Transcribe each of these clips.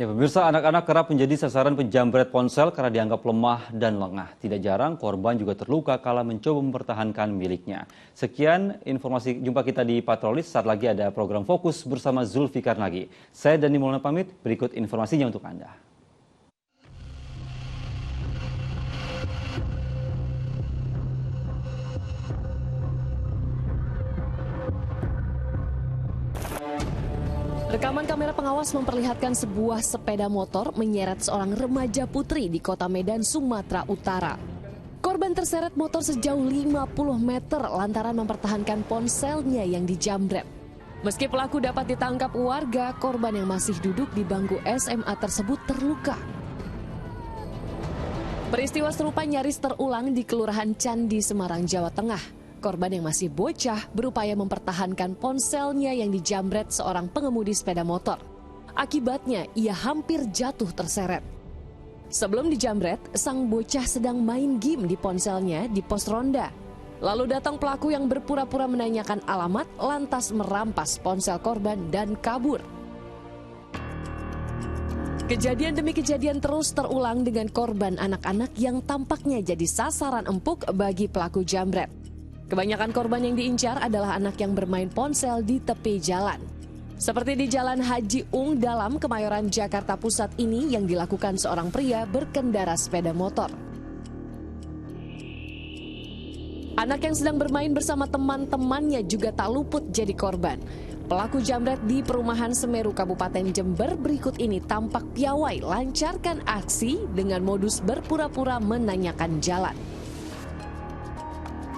Ya pemirsa, anak-anak kerap menjadi sasaran penjamret ponsel karena dianggap lemah dan lengah. Tidak jarang korban juga terluka kala mencoba mempertahankan miliknya. Sekian informasi jumpa kita di Patrolis, saat lagi ada program Fokus bersama Zulfikar Nagi. Saya Dani Maulana pamit, berikut informasinya untuk Anda. Rekaman kamera pengawas memperlihatkan sebuah sepeda motor menyeret seorang remaja putri di kota Medan, Sumatera Utara. Korban terseret motor sejauh 50 meter lantaran mempertahankan ponselnya yang dijamret. Meski pelaku dapat ditangkap warga, korban yang masih duduk di bangku SMA tersebut terluka. Peristiwa serupa nyaris terulang di Kelurahan Candi, Semarang, Jawa Tengah. Korban yang masih bocah berupaya mempertahankan ponselnya yang dijamret seorang pengemudi sepeda motor. Akibatnya, ia hampir jatuh terseret. Sebelum dijamret, sang bocah sedang main game di ponselnya di pos ronda. Lalu datang pelaku yang berpura-pura menanyakan alamat, lantas merampas ponsel korban dan kabur. Kejadian demi kejadian terus terulang dengan korban anak-anak yang tampaknya jadi sasaran empuk bagi pelaku jamret. Kebanyakan korban yang diincar adalah anak yang bermain ponsel di tepi jalan. Seperti di Jalan Haji Ung Dalam, Kemayoran, Jakarta Pusat ini yang dilakukan seorang pria berkendara sepeda motor. Anak yang sedang bermain bersama teman-temannya juga tak luput jadi korban. Pelaku jamret di Perumahan Semeru, Kabupaten Jember berikut ini tampak piawai lancarkan aksi dengan modus berpura-pura menanyakan jalan.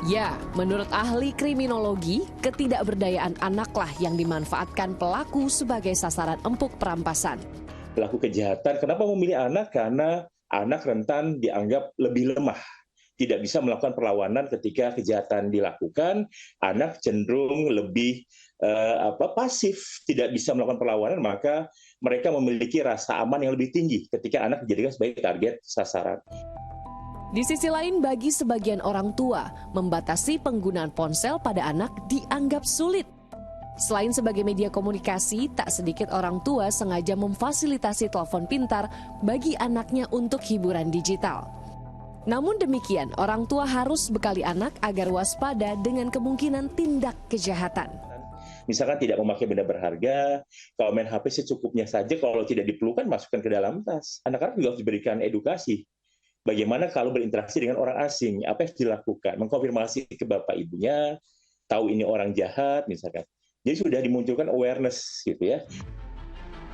Ya, menurut ahli kriminologi, ketidakberdayaan anaklah yang dimanfaatkan pelaku sebagai sasaran empuk perampasan. Pelaku kejahatan, kenapa memilih anak? Karena anak rentan dianggap lebih lemah. Tidak bisa melakukan perlawanan ketika kejahatan dilakukan. Anak cenderung lebih pasif, tidak bisa melakukan perlawanan, maka mereka memiliki rasa aman yang lebih tinggi ketika anak dijadikan sebagai target sasaran. Di sisi lain, bagi sebagian orang tua, membatasi penggunaan ponsel pada anak dianggap sulit. Selain sebagai media komunikasi, tak sedikit orang tua sengaja memfasilitasi telepon pintar bagi anaknya untuk hiburan digital. Namun demikian, orang tua harus bekali anak agar waspada dengan kemungkinan tindak kejahatan. Misalkan tidak memakai benda berharga, kalau main HP secukupnya saja, kalau tidak diperlukan masukkan ke dalam tas. Anak-anak juga harus diberikan edukasi. Bagaimana kalau berinteraksi dengan orang asing? Apa yang dilakukan? Mengkonfirmasi ke bapak ibunya, tahu ini orang jahat misalkan. Jadi sudah dimunculkan awareness gitu ya.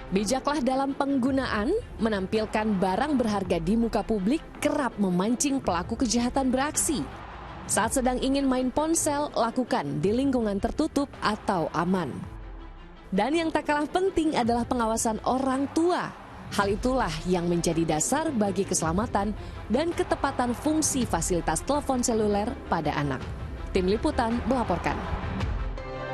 Bijaklah dalam penggunaan, menampilkan barang berharga di muka publik kerap memancing pelaku kejahatan beraksi. Saat sedang ingin main ponsel, lakukan di lingkungan tertutup atau aman. Dan yang tak kalah penting adalah pengawasan orang tua. Hal itulah yang menjadi dasar bagi keselamatan dan ketepatan fungsi fasilitas telepon seluler pada anak. Tim Liputan melaporkan.